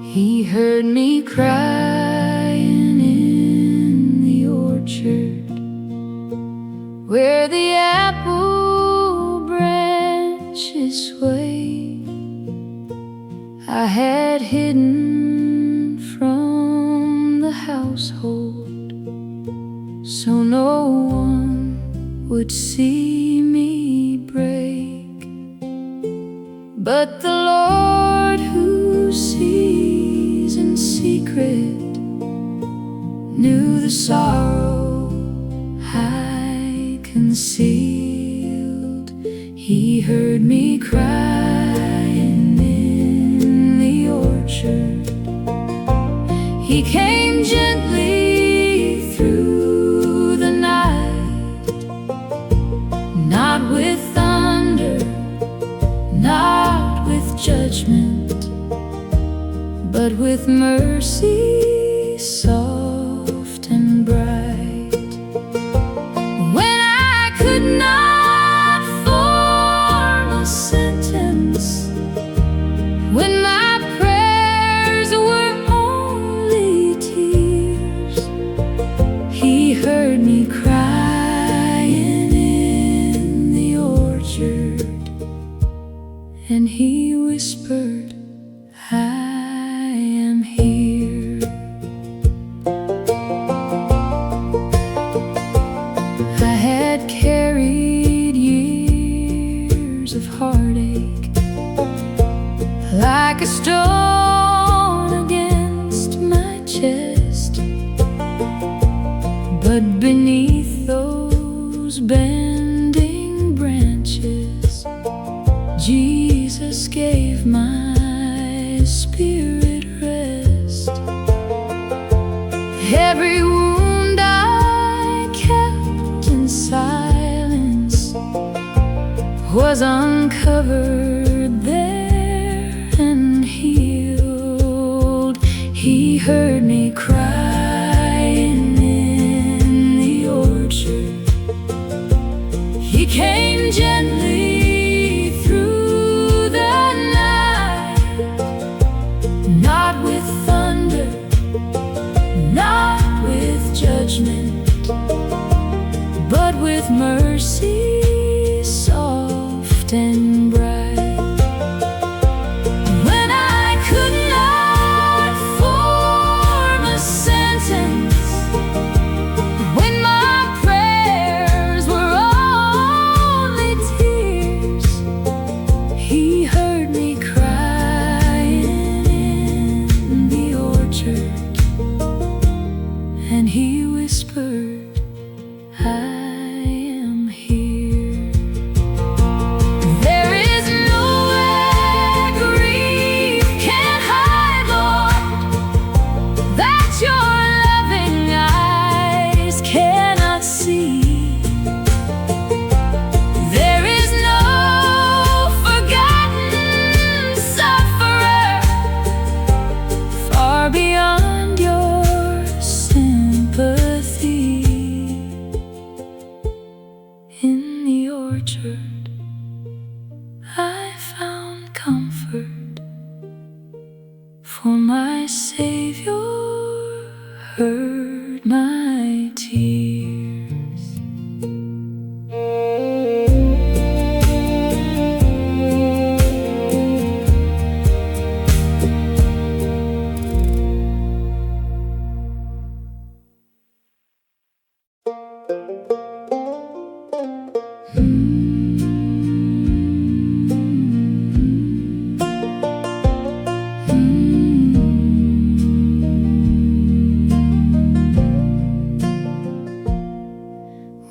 He heard me crying in the orchard where the apple branches sway. I had hidden from the household so no one would see me break. But the Lord who sees in secret knew the sorrow I concealed. He heard me crying in the orchard. He came gently through the night, not with thunder, not with judgment, but with mercy soft and bright. When I could not form a sentence, when my prayers were only tears, He heard me crying in the orchard, and He whispered, I am here. I had carried years of heartache like a stone against my chest, but beneath those bending branches, Jesus gave my spirit rest. Every wound I kept in silence was uncovered there and healed. He heard me crying in the orchard. He came gently through the night, not with thunder, not with judgment, but with mercy soft and bright. When I could not form a sentence, when my prayers were only tears, He heard me crying in the orchard, and He whispered, I am here. There is nowhere grief can hide, Lord, that Your loving eyes cannot see. There is no forgotten sufferer far beyond Your sympathy. In the orchard I found comfort, for my Savior heard my tears.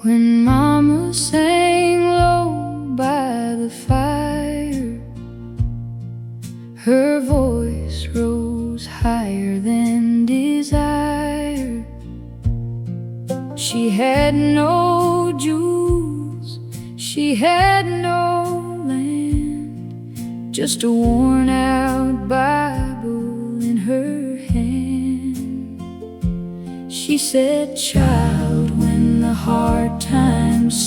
When Mama sang low by the fire, her voice rose higher than desire. She had no jewels, she had no land, just a worn-out Bible in her hand. She said, child, when the hard times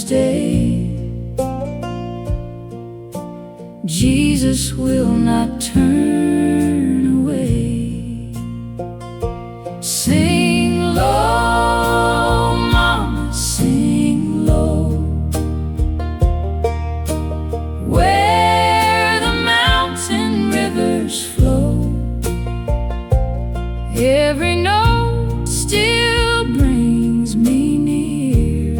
Jesus will not turn away. Sing low, mama, sing low, where the mountain rivers flow. Every note still brings me near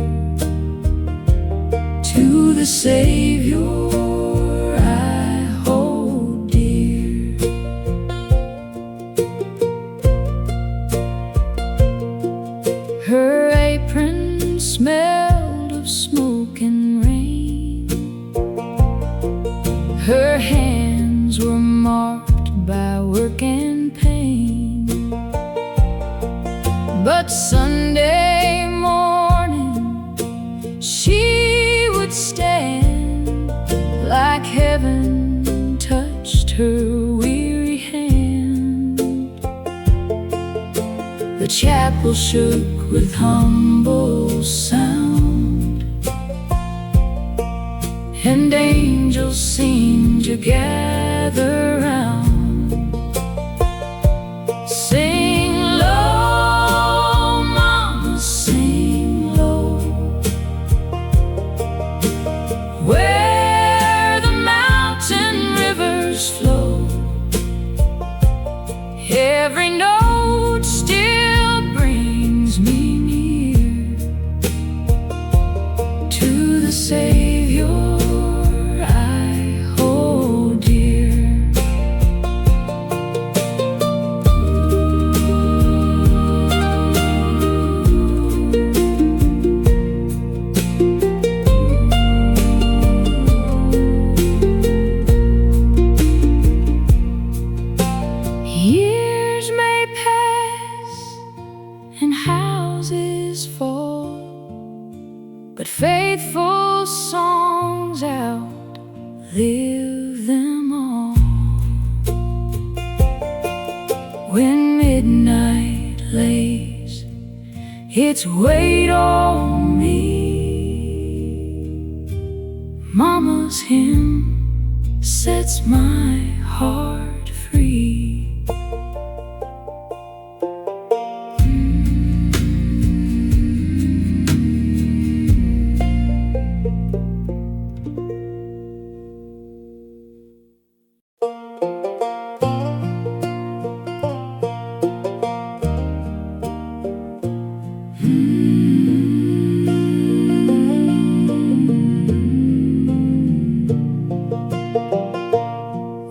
to the Savior I hold dear. Her apron smelled of smoke and rain. Her hands were marked by work and pain. But Sunday morning she would stand like heaven touched her weary hand. The chapel shook with humble sound, and angels seemed to gather round. Sing low, mama, sing low, where the mountain rivers flow. Every note still brings me near to the Savior I hold dear. Years may pass and houses fall, but faithful songs outlive them all. When midnight lays its weight on me, Mama's hymn sets my heart free.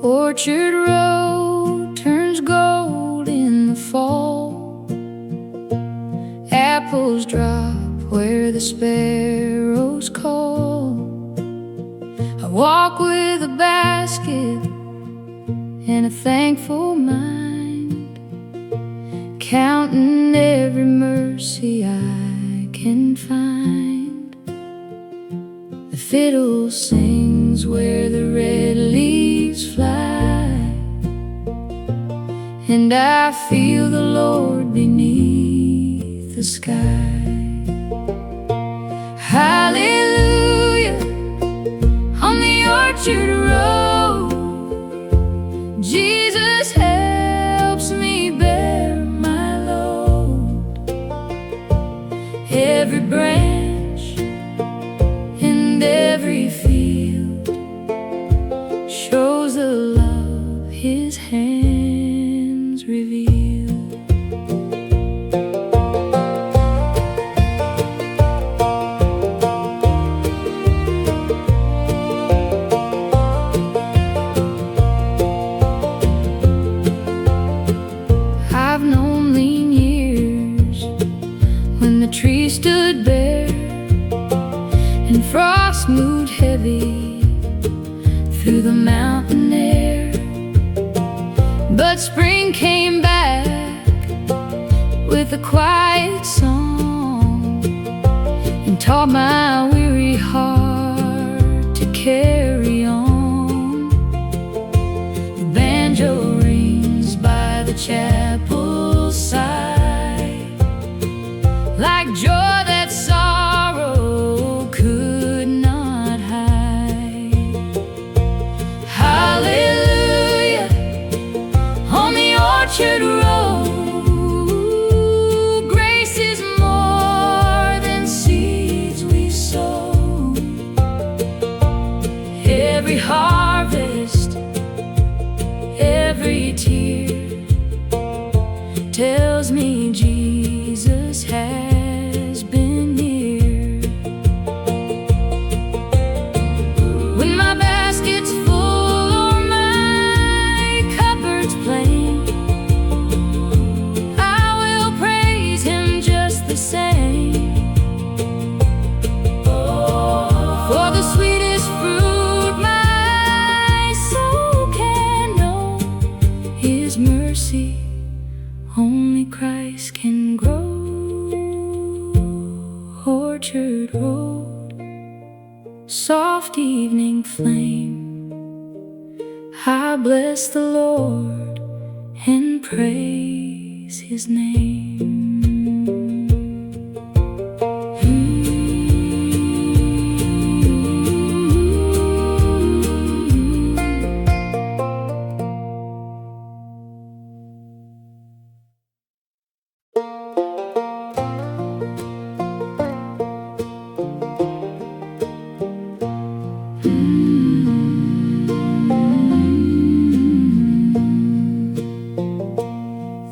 Orchard Road turns gold in the fall. Apples drop where the sparrows call. I walk with a basket and a thankful mind, counting every mercy I can find. The fiddle sings where the red leaves fly, and I feel the Lord beneath the sky. Hallelujah, on the orchard road, Jesus helps me bear my load. Every branch and every field shows the love His hands reveal. I've known lean years when the tree stood bare and frost moved heavy through the mountain air. But spring came back with a quiet song and taught my weary heart to carry on. The banjo rings by the chapel side like joy that sorrow could not hide. soft evening flame. I bless the Lord and praise His name.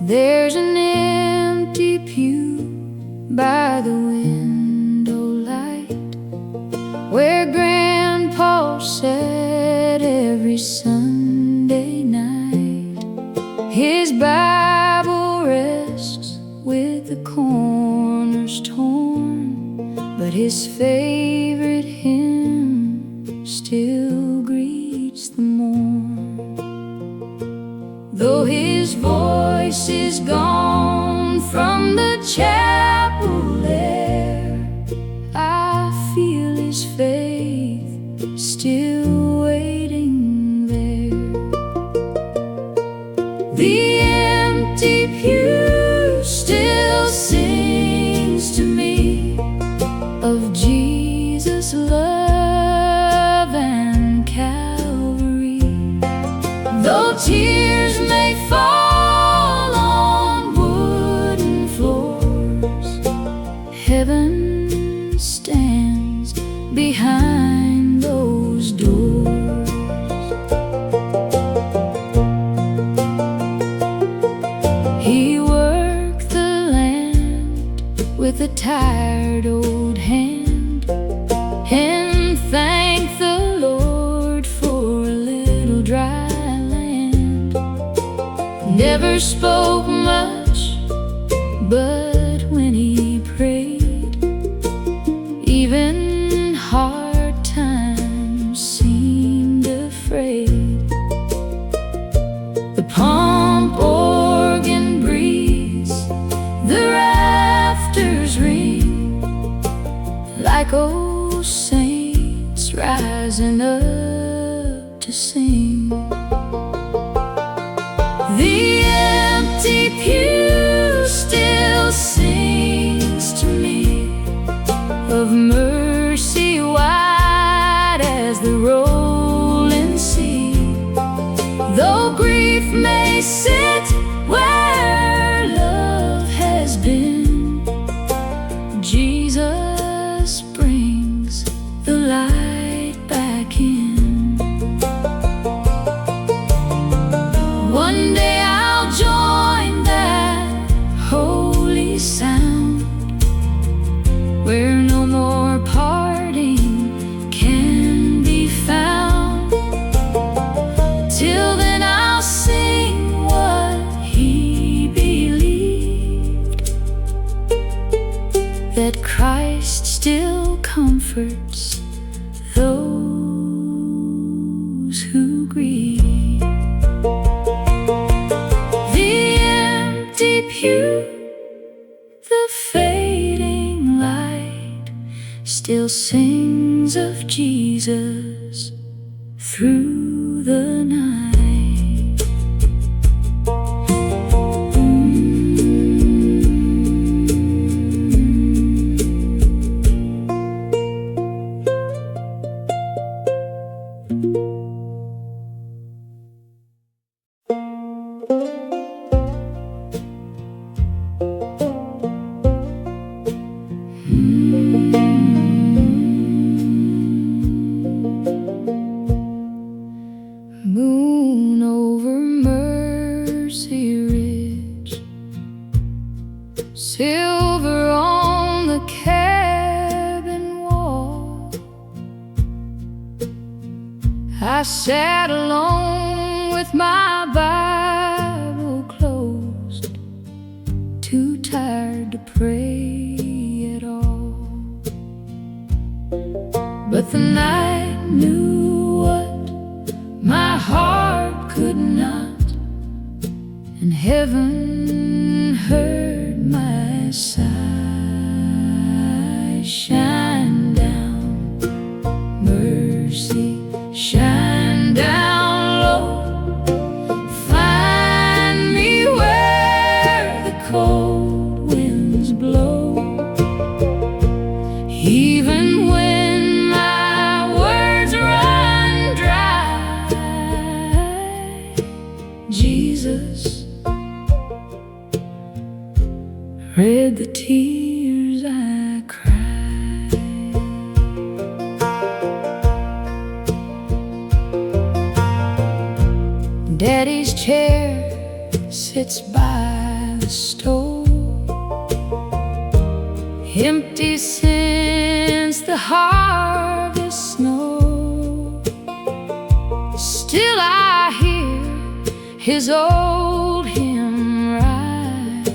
There's an empty pew by the window light, where Grandpa sat every Sunday night. His Bible rests with the corners torn, but his favorite hymn still greets the morn. Though his voice is gone from the chapel air, I feel his faith still waiting there. The empty pew still sings to me of Jesus' love and Calvary. Though tears may fall on wooden floors, heaven stands behind those doors. He worked the land with a tired old hand, and thanked the Lord for a little dry. Never spoke much, but when he prayed, even hard times seemed afraid. The pump organ breathes, the rafters ring, like old saints rising up to sing. The empty pew still sings to me of mercy wide as the rolling sea. Though grief may sit where love has been, Jesus brings the light back in. One day I'll join that holy sound, where no more parting can be found. Till then I'll sing what he believed, that Christ still comforts those who grieve. Pew, the fading light still sings of Jesus through the night. Moon over Mercy Ridge, silver on the cabin wall. I sat alone with my Bible closed, too tired to pray at all. But the night knew what my heart could not, and heaven heard my sigh. Shine down, read the tears I cried. Daddy's chair sits by the stove, empty since the harvest snow. Still I hear his old hymn rise,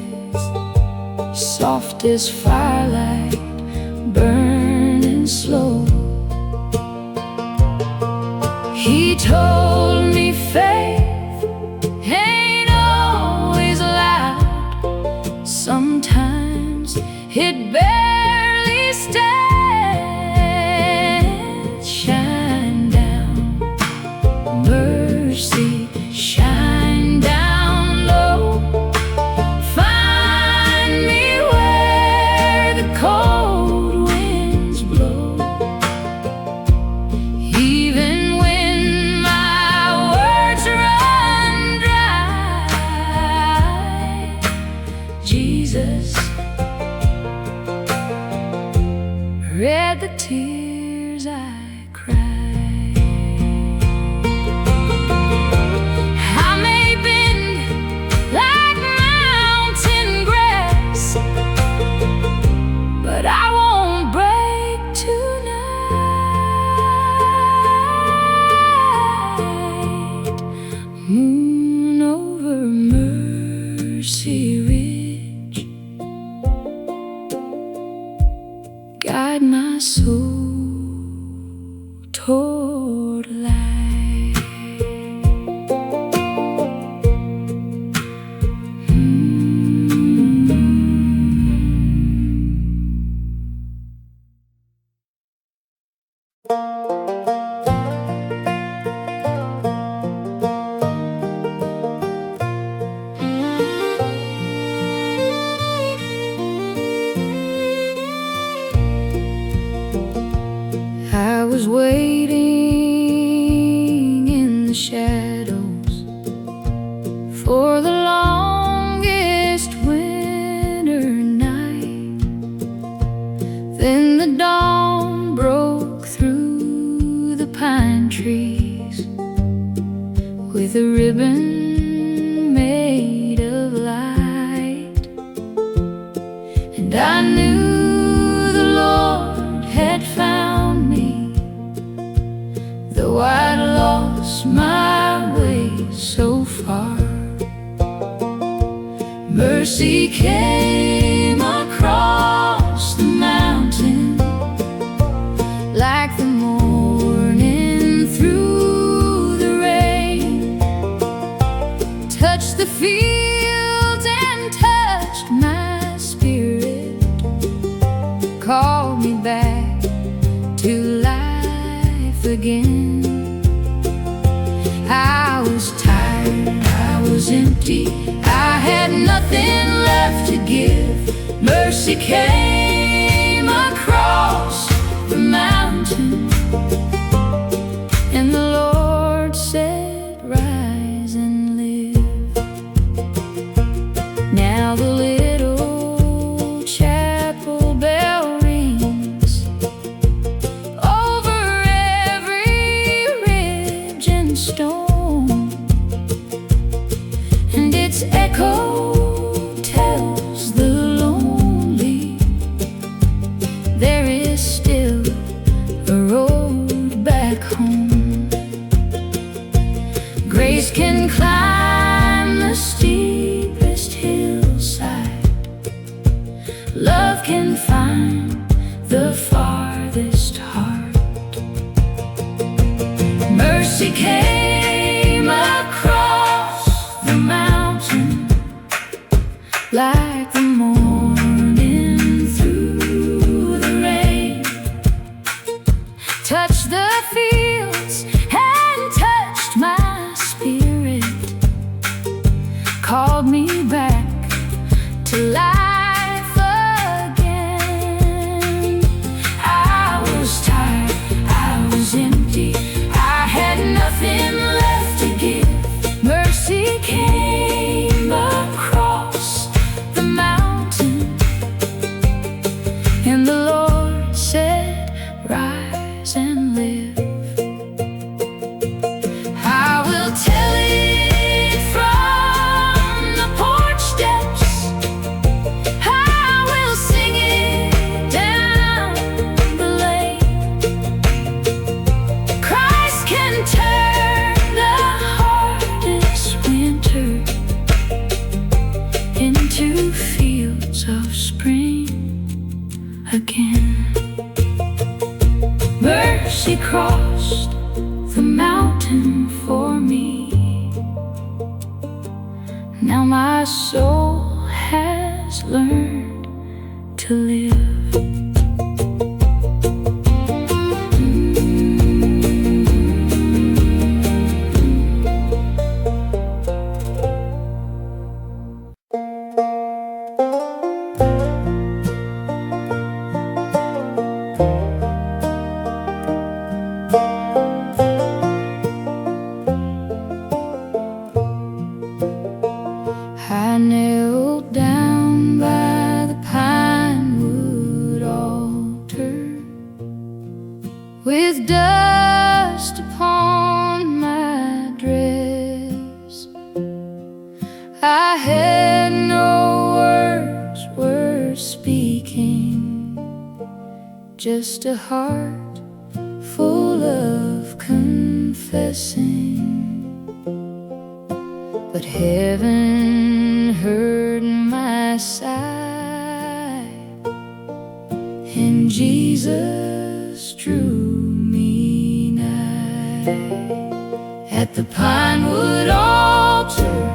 soft as firelight, burning slow. He told me faith ain't always loud. Sometimes it barely stands. Shine down, mercy, shine down low. Find me where the cold winds blow. Even when my words run dry, Jesus read the tears I cried. I may bend like mountain grass, but I won't break tonight. Moon over Mercy Ridge, guide my soul toward light. I was waiting in the shadows for the longest winter night. Then the dawn broke through the pine trees with a ribbon made of light. And I knew the Lord had found me, though I'd lost my way so far. Mercy came across the mountain like the morning through the rain, touched the fields and touched my spirit, called me back to life again. I was tired, I was empty, I had nothing left to give. Mercy came across the mountain, and the Lord said, rise and live. Now the little chapel bell rings over every ridge and stone, and its echo tells the lonely there is still a road back home. Grace can climb the steepest hillside, love can find the farthest heart. Mercy came across the mountain like the morning through the rain, touched the fields and touched my spirit, called me back to life again. I was tired, I was empty, I had nothing left to give. Mercy came across the mountain, she crossed the mountain for me. Now my soul has learned to live. I knelt down by the pine wood altar, with dust upon my dress. I had no words worth speaking, just a heart full of confessing. But heaven heard my sigh, and Jesus drew me nigh. At the pinewood altar,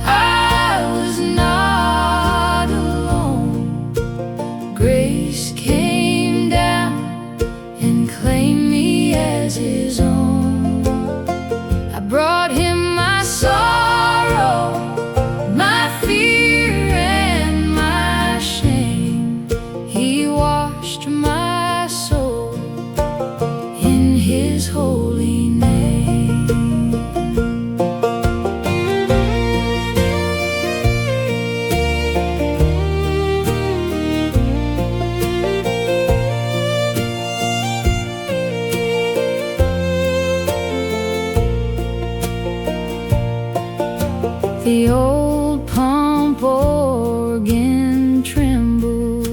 I was not alone. Grace came down and claimed me as His own. I brought Him my sorrow, my fear and my shame. He washed my soul in His holy name. The old pump organ trembled,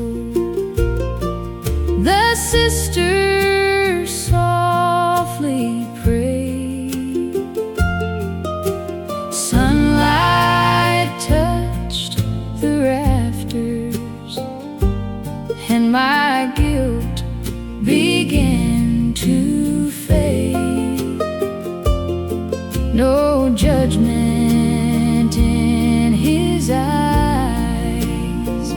the sisters softly prayed. Sunlight touched the rafters, and my guilt began to fade. No judgment in His eyes,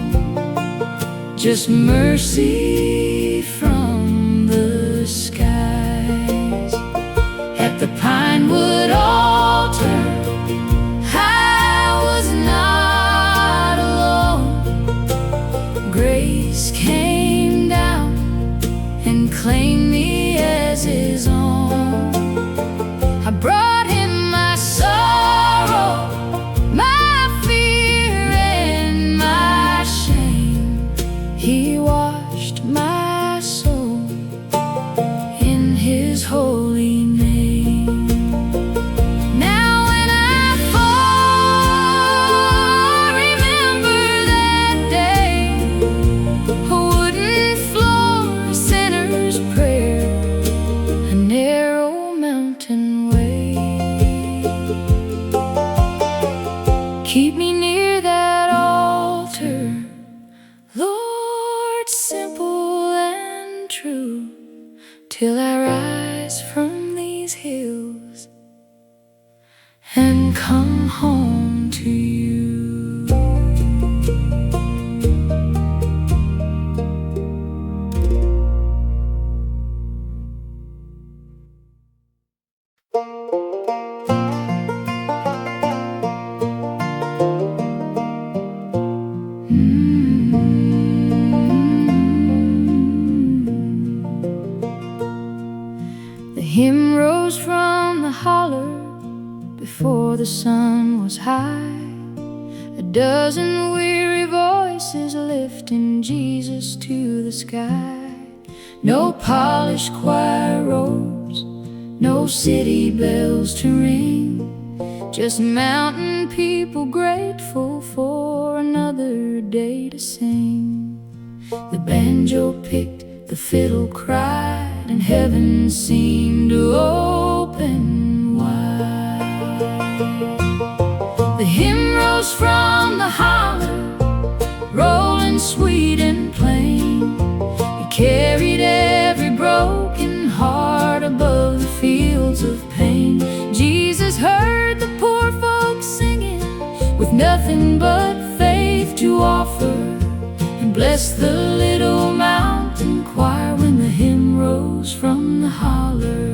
just mercy from the skies. At the pinewood altar, I was not alone. Grace came down and claimed me as His own. I brought Him my sorrow, my fear and my shame. He washed my soul in His holy name. Now when I fall, remember that day, a wooden floor, a sinner's prayer, a narrow mountain way. Keep me near that altar, Lord, simple and true, till I rise from these hills and come home to You. The hymn rose from the holler before the sun was high. A dozen weary voices lifting Jesus to the sky. No polished choir robes, no city bells to ring, just mountain people grateful for another day to sing. The banjo picked, the fiddle cried, and heaven seemed to open wide. The hymn rose from the holler, rolling sweet and plain. It carried every broken heart nothing but faith to offer, and bless the little mountain choir when the hymn rose from the holler.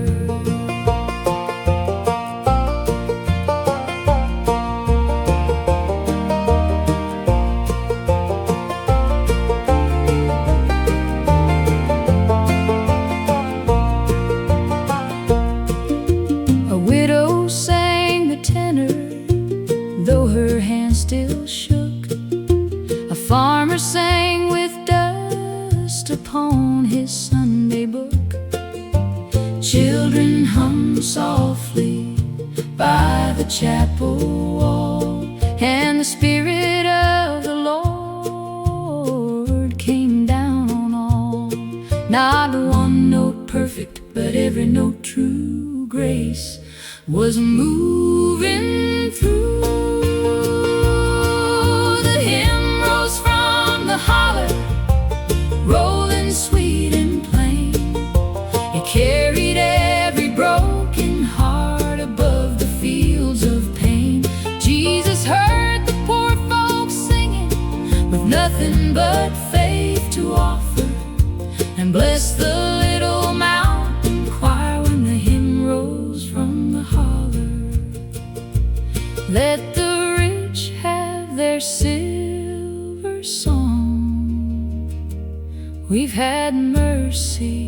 A widow sang the tenor, though her hand still shook. A farmer sang with dust upon his Sunday book. Children hummed softly by the chapel wall, and the Spirit of the Lord came down on all. Not one note perfect, but every note true. Grace was moving through. The hymn rose from the holler, rolling sweet and plain. It carried every broken heart above the fields of pain. Jesus heard the poor folks singing with nothing but faith to offer, and blessed the little mountain choir when the hymn rose from the holler. Let the rich have their silver song. We've had mercy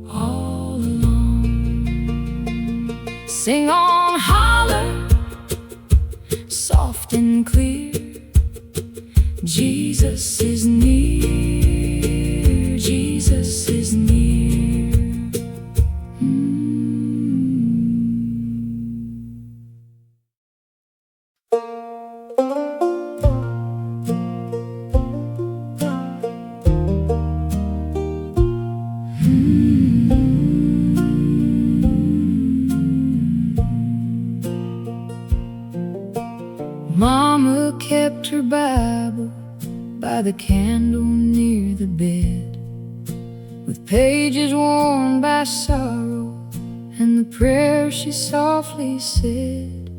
all along. Sing on, holler, soft and clear. Jesus is near, Jesus is near. Mama kept her Bible by the candle near the bed, with pages worn by sorrow and the prayer she softly said.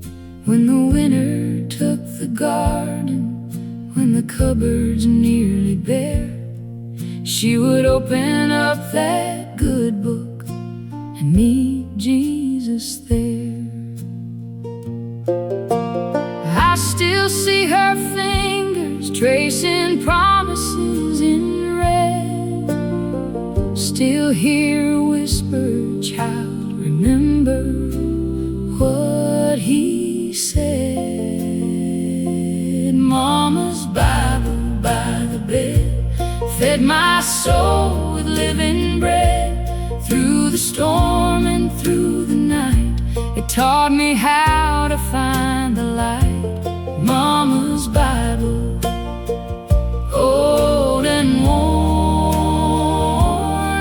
When the winter took the garden, when the cupboards nearly bare, she would open up that good book and meet Jesus there. I still see her fingers tracing promises in red, still hear her whisper, child, remember what he said. Mama's Bible by the bed fed my soul with living bread. Through the storm and through the night, it taught me how to find the light. Mama's Bible, old and worn,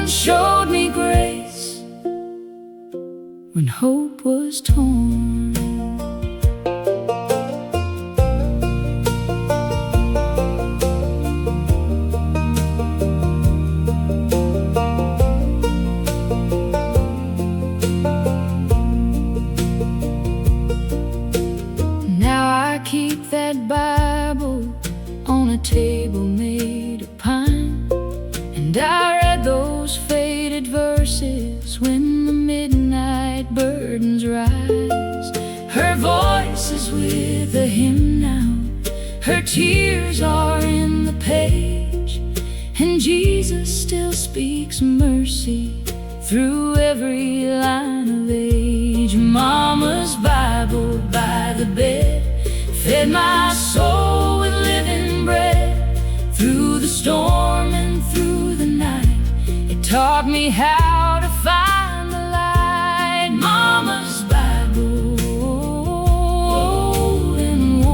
showed me grace when hope was torn. Keep that Bible on a table made of pine, and I read those faded verses when the midnight burdens rise. Her voice is with the hymn now, her tears are in the page, and Jesus still speaks mercy through every line of age. Mama's Bible by the bed fed my soul with living bread. Through the storm and through the night, it taught me how to find the light. Mama's Bible, old and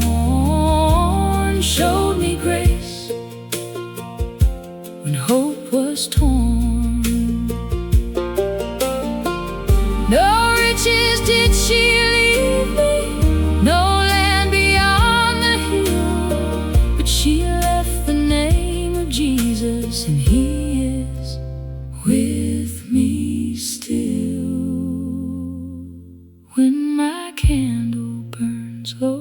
worn, showed me grace when hope was torn. No riches did she leave me, no Jesus, and he is with me still. When my candle burns low,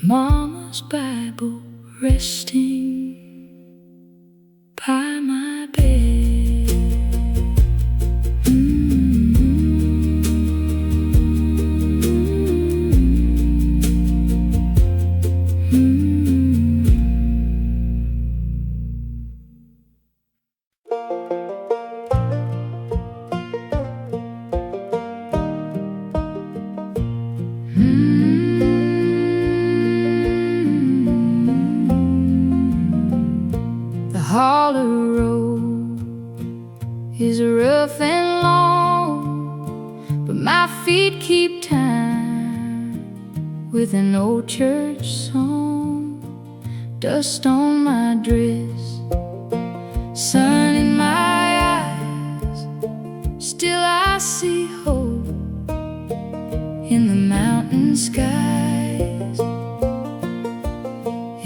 Mama's Bible resting by my bed. The holler road is rough and long, but my feet keep time with an old church song. Dust on my dress, sun in my eyes, still I see hope in the mountain skies.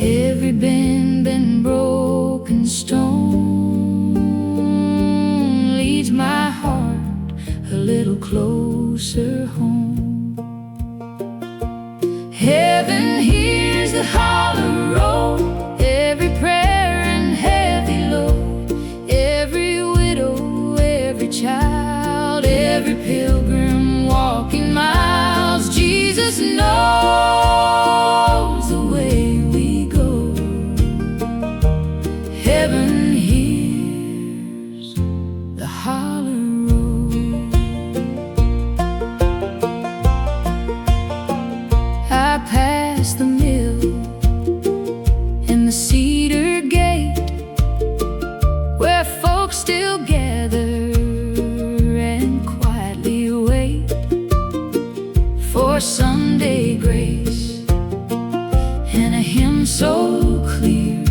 Every bend and broken stone leads my heart a little closer home. Heaven hears the holler road, every prayer and heavy load, every widow, every child, every pilgrim walking miles. Jesus knows the way we go. Heaven hears the holler road. I pass the mill and the cedar gate, where folks still gather and quietly wait for Sunday grace and a hymn so clear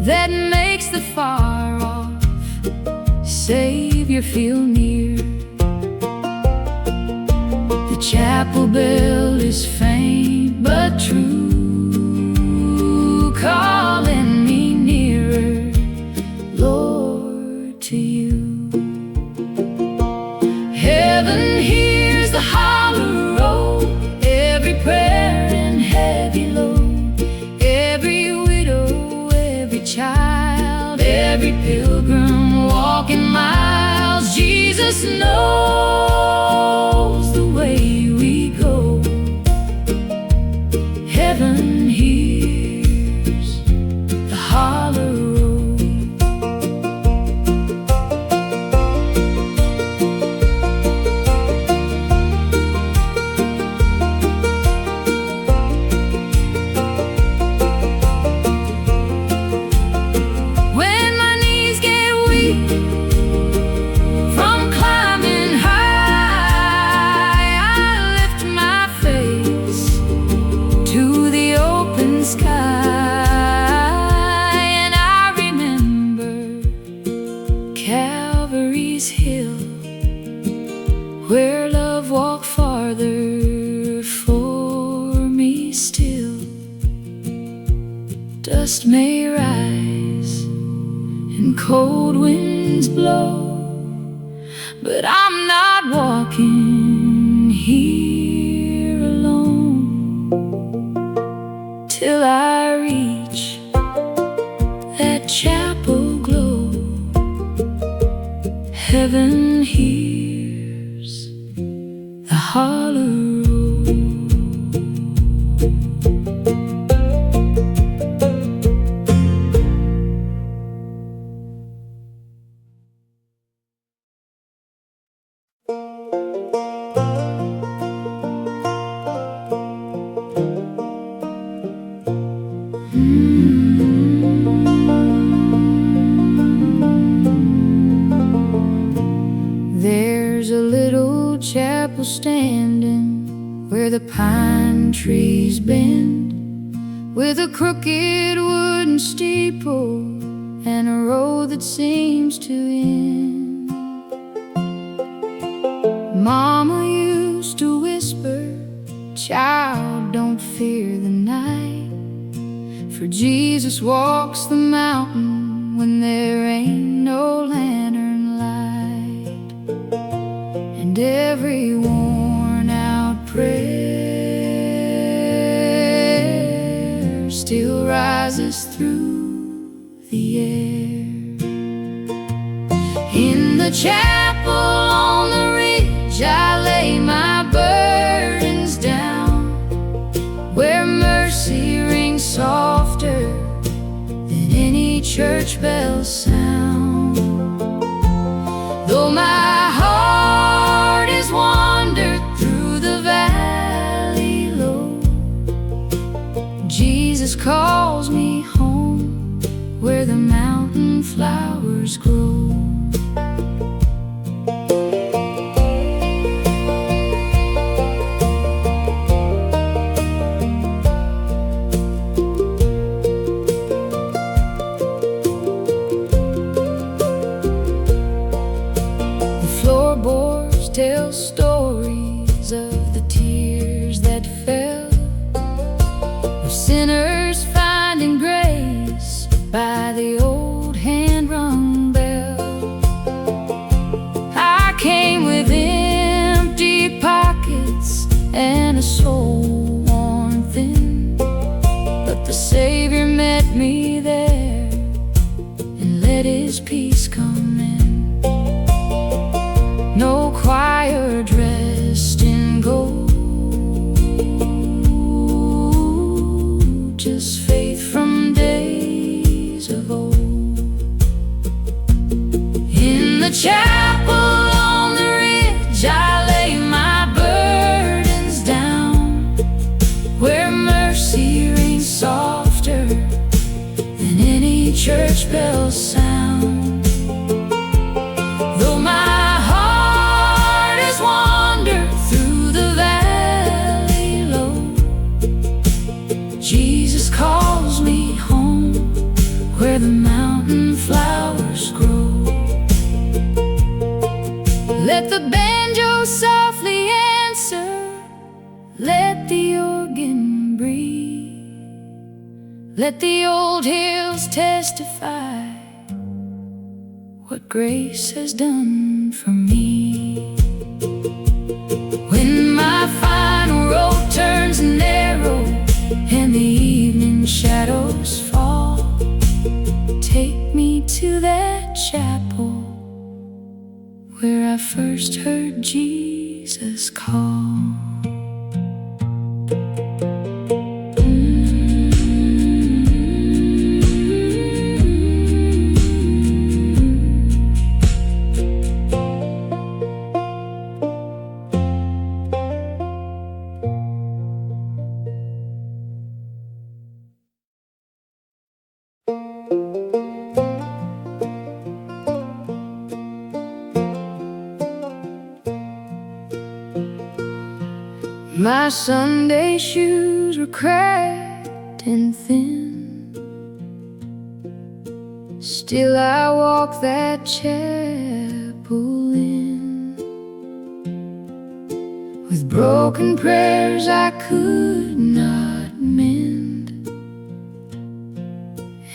that makes the far-off Savior feel near. The chapel bell is faint but true, calling me nearer, Lord, to you. Heaven hears the holler road, every prayer and heavy load, every widow, every child, every pilgrim walking miles. Jesus knows the way we go. Heaven hears the holler road. Where love walked farther for me still. Dust may rise and cold winds blow, but I'm not walking here alone till I reach that chapel glow. Heaven hears the holler road. There's a little chapel standing where the pine trees bend, with a crooked wooden steeple and a road that seems to end. Mama used to whisper, "Child, don't fear the night, for Jesus walks the mountain when there ain't no lantern light." And every worn out prayer rises through the air. In the chapel on the ridge I lay my burdens down, where mercy rings softer than any church bell sound. Though my heart has wandered through the valley low, Jesus calls me home where the mountain flowers grow. Floorboards tell stories of the tears that fell, of sinners finding grace by the old hand-rung bell. I came with empty pockets and a soul worn thin, but the Savior met me there and let His peace come in. No choir dressed in gold, just faith from days of old. In the chapel on the ridge I lay my burdens down, where mercy rings softer than any church bell sound. Though my Jesus calls me home where the mountain flowers grow. Let the banjo softly answer, let the organ breathe, let the old hills testify what grace has done for me. When my final road turns narrow and the evening shadows fall, take me to that chapel where I first heard Jesus call. My Sunday shoes were cracked and thin, still I walk that chapel in, with broken prayers I could not mend,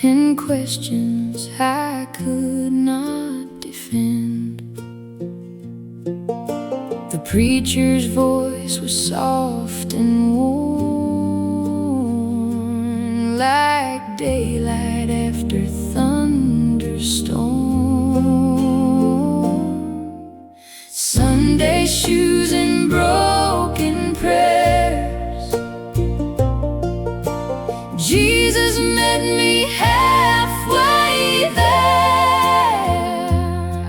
and questions I could not defend. The preacher's voice was soft and warm, like daylight after thunderstorm. Sunday shoes and broken prayers, Jesus met me halfway there.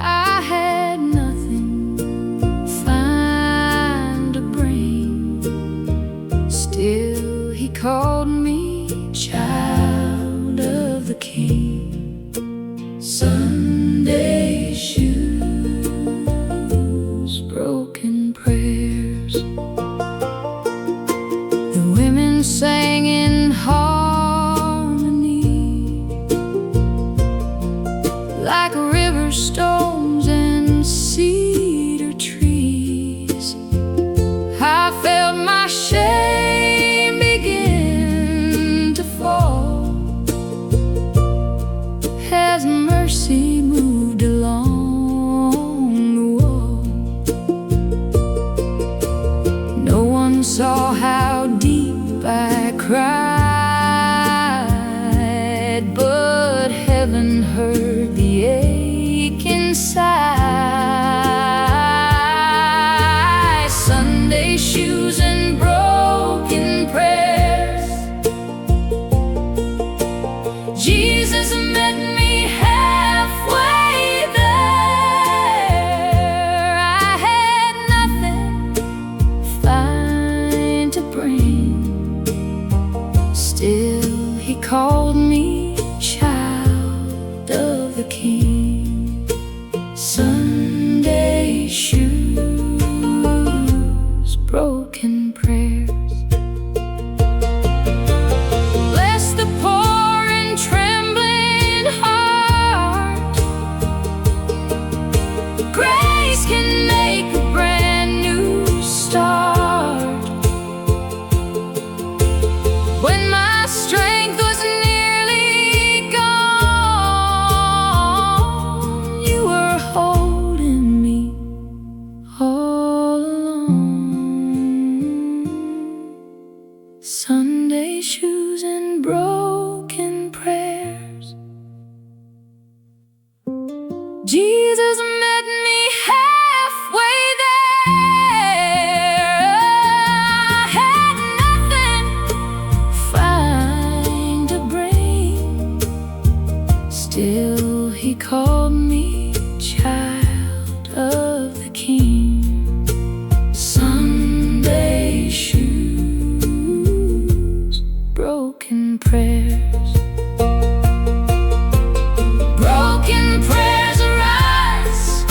I had nothing fine to bring, still He called me child of the King. Sunday shoes, broken prayers. The women sang in harmony, like river stones and cedar trees. I felt my shame begin to fall. sigh. Sunday shoes and broken prayers. Jesus met me halfway there. I had nothing fine to bring, still he called me child of the King. Sunday shoes, broken prayers. Bless the poor and trembling heart. Grace can make a brand new start. When my strength was nearly gone, you were holding me all along. Sunday shoes and broken prayers. Jesus met me halfway there. I had nothing fine to bring, still he called me child of the King. Sunday shoes, broken prayers. Broken prayers arise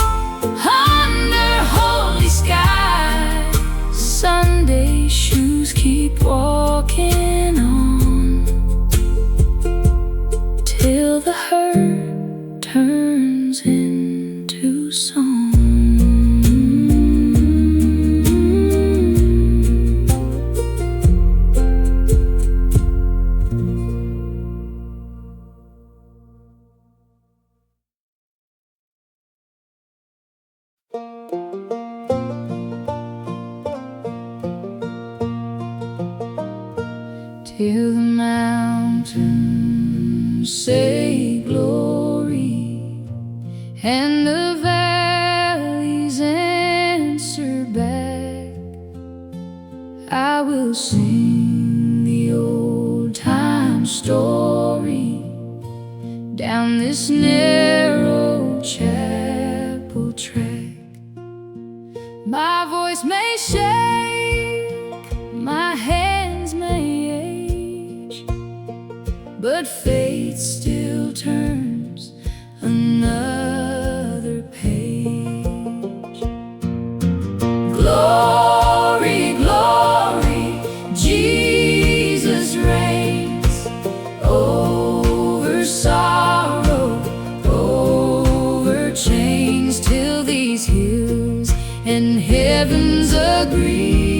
under holy sky. Sunday shoes keep walking on till the hurt turns into song. Till the mountains say glory and the valleys answer back, I will sing the old time story down this narrow chapel track. My voice may shake, my hands may age, but faith still turns another page. Glory, glory, Jesus reigns over sorrow, over chains, till these hills and heavens agree.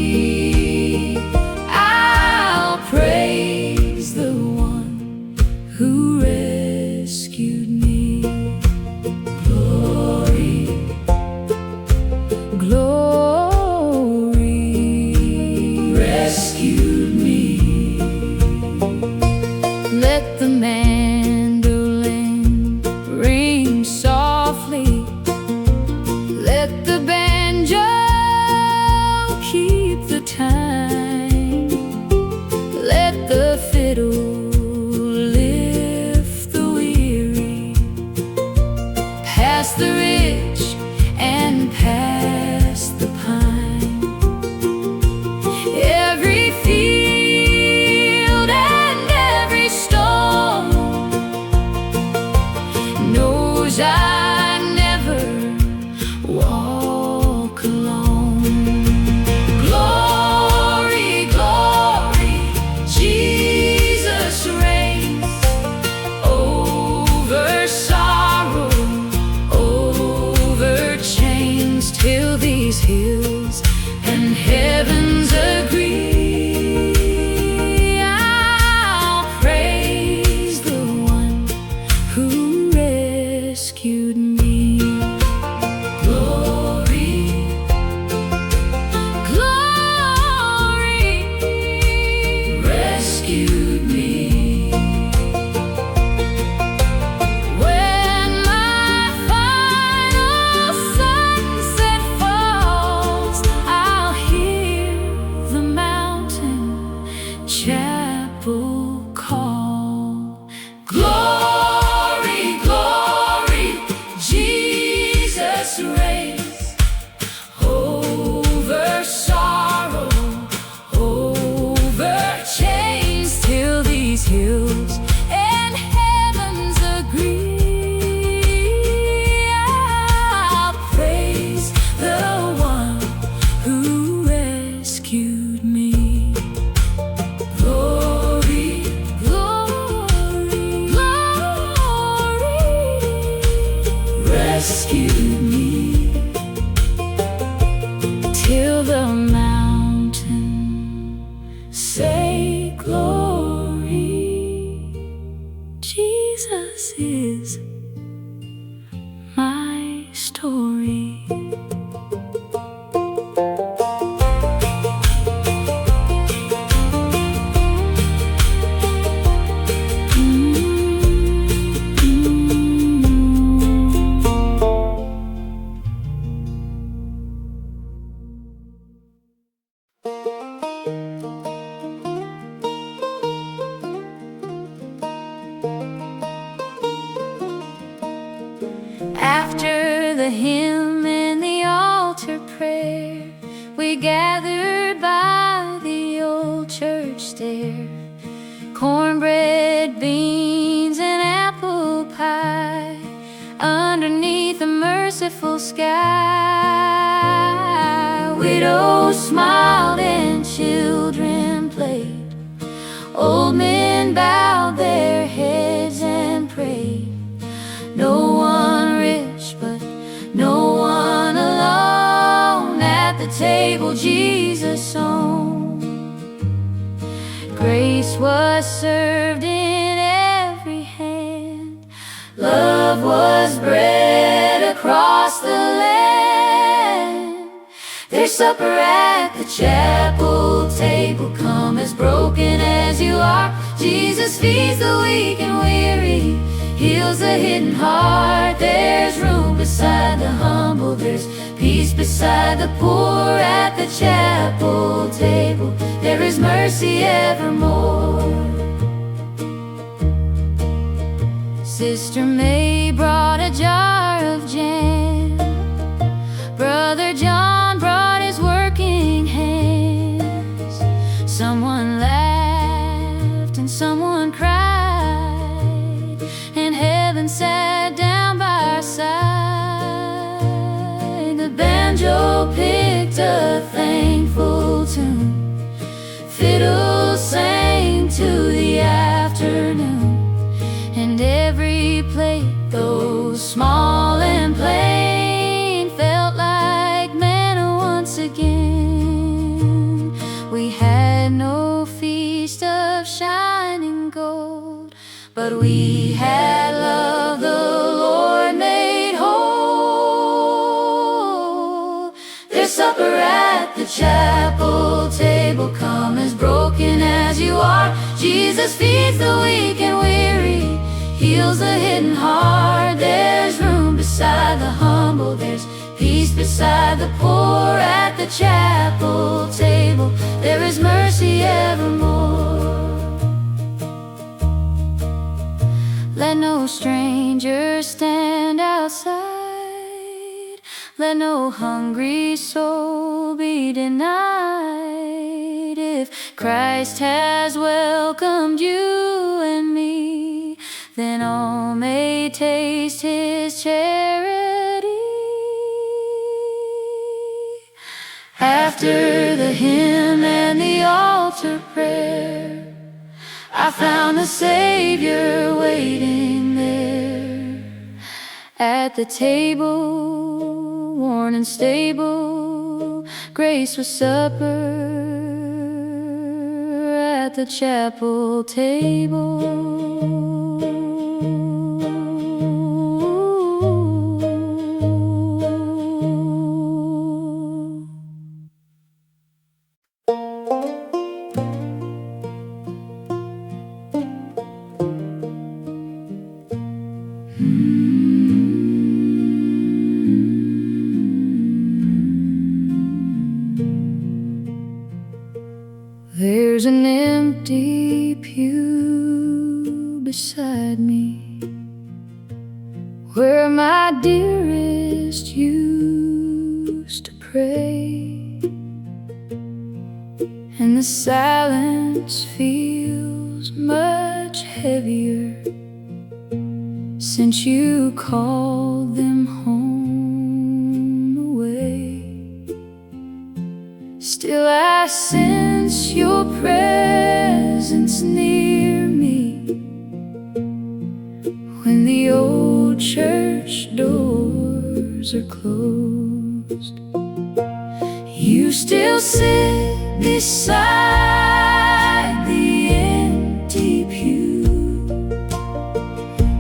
I'll praise the one who rescued me. rescued me, till the mountain say glory. Jesus is my story. After the hymn and the altar prayer, we gathered by the old church stair. Cornbread, beans, and apple pie underneath a merciful sky. Widows smiled and children played. Old men bowed their heads and prayed. No one rich, but no one alone. At the table Jesus owned. Grace was served in every hand. Love was bread across the land. Their supper at the chapel table. Come as broken as you are. Jesus feeds the weak and weary, heals the hidden heart. There's room beside the humble, there's peace beside the poor. At the chapel table, there is mercy evermore. Sister May brought a jar of jam. Brother John brought his working hands. Someone laughed and someone cried, and heaven sat down by our side. The banjo picked a thankful tune, fiddle sang to the afternoon, and every plate, though small and plain, felt like manna once again. We had no feast of shining gold, but we had love the Lord made whole. There's supper at the chapel table. Come as broken as you are. Jesus feeds the weak and weary, heals the hidden heart. There's room beside the humble, there's peace beside the poor. At the chapel table, there is mercy evermore. Let no stranger stand outside. Let no hungry soul be denied. If Christ has welcomed you and me, then all may taste His charity. After the hymn and the altar prayer, I found the Savior waiting there. At the table, worn and stable, grace was supper at the chapel table. There's an empty pew beside me, where my dearest used to pray, and the silence feels much heavier since you called them home away. Still I sense your presence near me when the old church door doors are closed, you still sit beside the empty pew.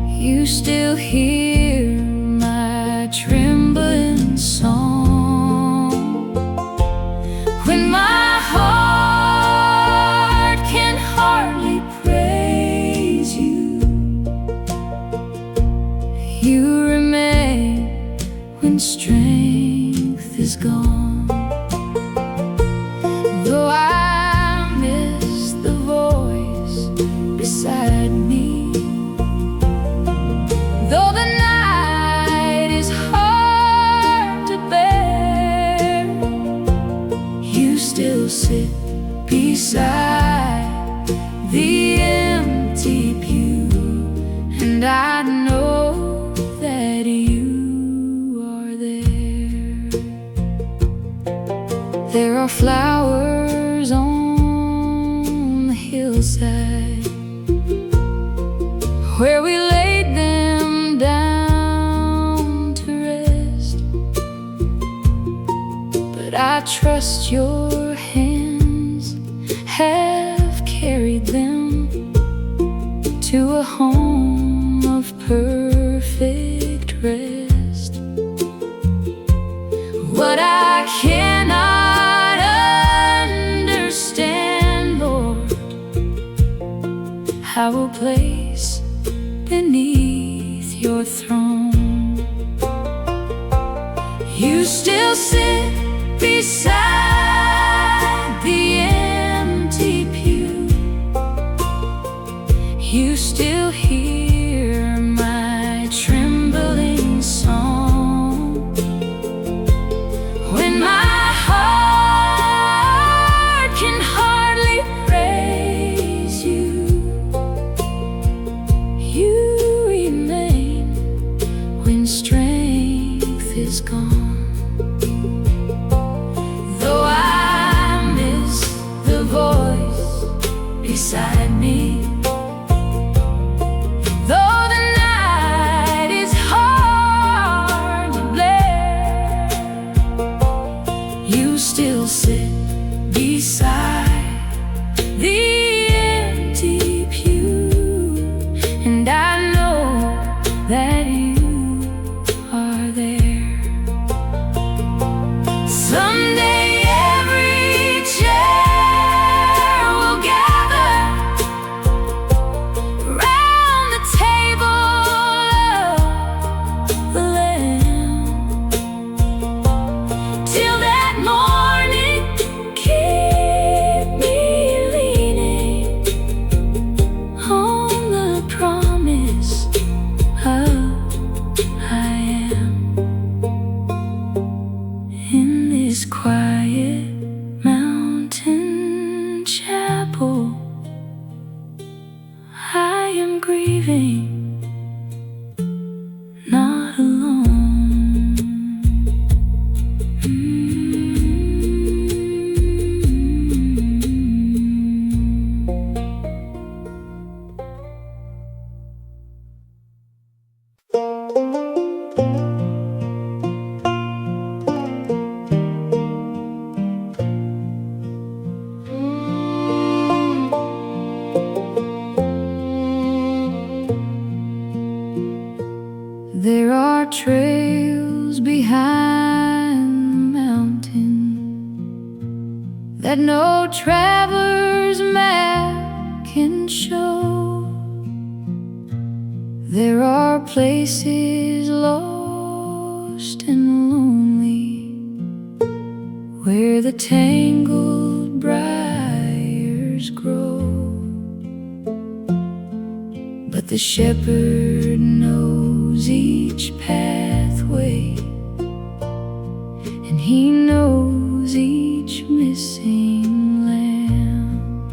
You still hear my trembling song when my heart can hardly praise you. You remain when strength is gone. Though I miss the voice beside me, though the night is hard to bear, you still sit beside the empty pew. And I know that you are there. There are flowers on the hillside where we laid them down to rest, but I trust your hands have carried them to a home of perfect rest. What I cannot understand, Lord, I will place beneath your throne. You still sit beside the empty pew. You still hear my trembling song when my heart can hardly praise you. You remain when strength is gone. Though I miss the voice beside me, though the night is hard to bear, you still sit beside the empty pew. And I know that you are there. Someday every chair will gather round the table of the Lamb. Till that morning, keep me leaning on the promise of I am. In this quiet mountain chapel, I am grieving, not alone. There are trails behind the mountain that no traveler's map can show. There are places lost and lonely where the tangled briars grow. But the shepherd knows each pathway, and he knows each missing lamb.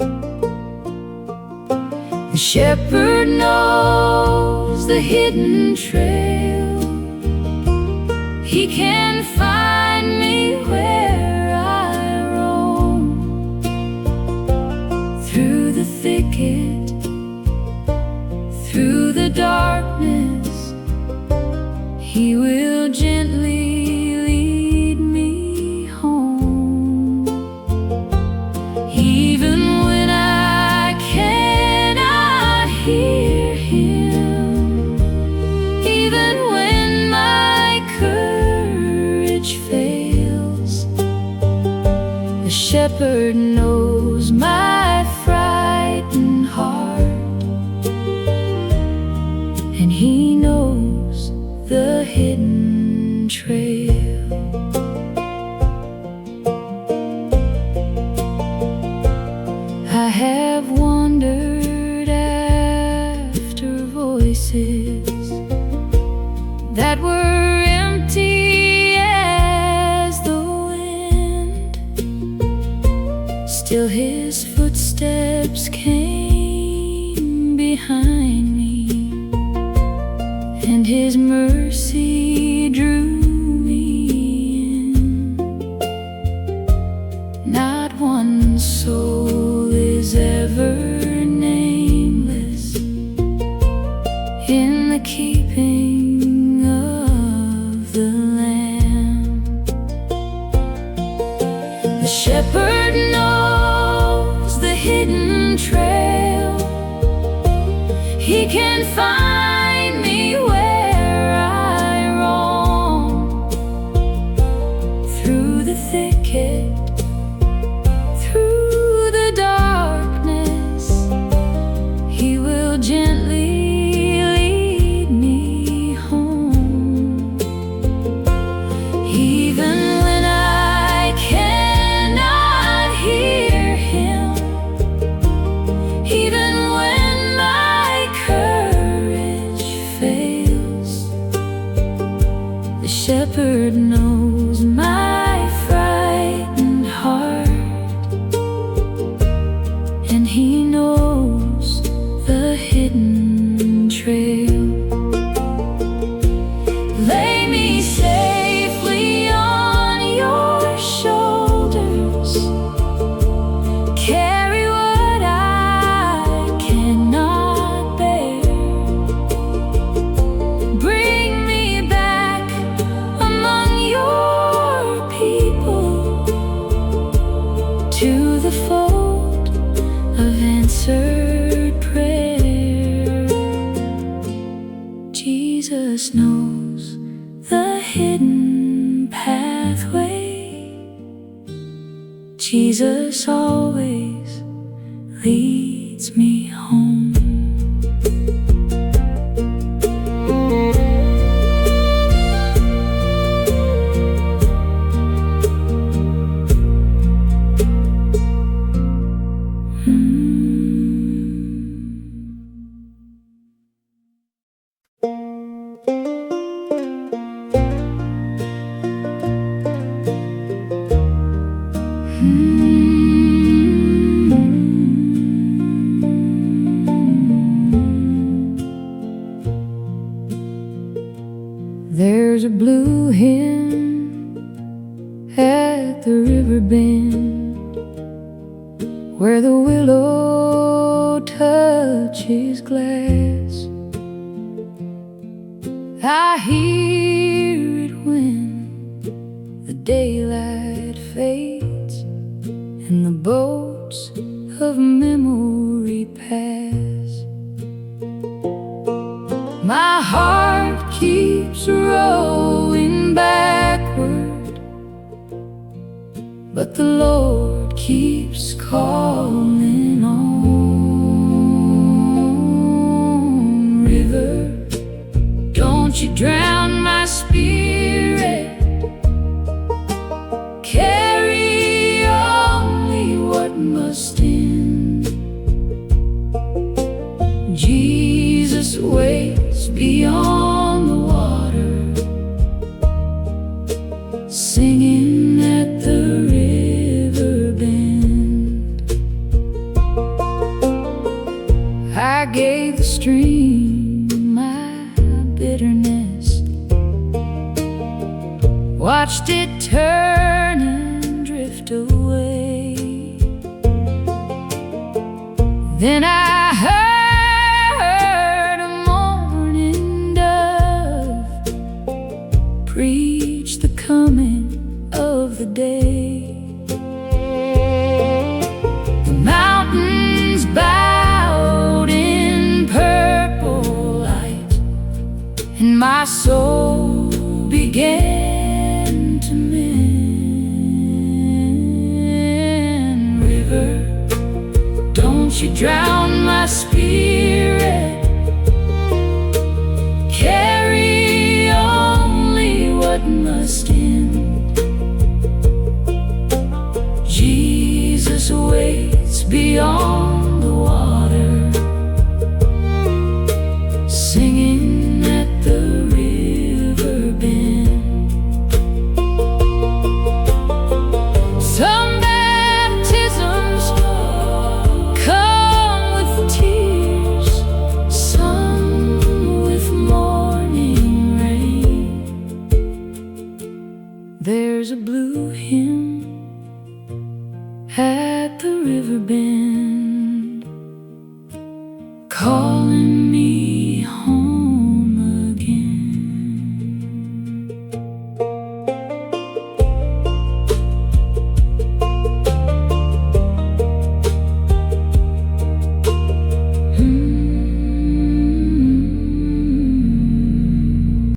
The shepherd knows the hidden trail. He can find me where I roam, through the thicket, through the darkness. He will gently shepherd knows my frightened heart, and he knows the hidden trail. I have wandered after voices that were empty as the wind. Still his footsteps came behind me, and his mercy drew me in. Not one soul is ever nameless in the keeping of the Lamb. The shepherd knows the hidden trail. He can find me where I roam, through the thicket, through the darkness. He will gently lead me home. Even when I cannot hear him, even when my courage fails, the shepherd knows my frightened heart, and he knows the hidden trail. Lay me safely on your shoulders, carry what I cannot bear. Bring me back among your people, to the fold of answered prayer. Jesus knows the hidden pathway. Jesus always leads me home. There's a blue hen at the river bend, where the willow touches glass. I hear it when the daylight fades and the boats of memory pass. My heart keeps rowing backward, but the Lord keeps calling on. River, don't you drown my spirit. Carry only what must end. Jesus waits beyond the water, singing at the river bend. I gave the stream my bitterness, watched it turn and drift away. Then I heard a morning dove preach the coming of the day. The mountains bowed in purple light, and my soul began to mend. drown my spirit. Carry only what must end. Jesus waits beyond the water, singing at the river bend. Some baptisms come with tears, some with morning rain. There's a blue hymn at the river bend.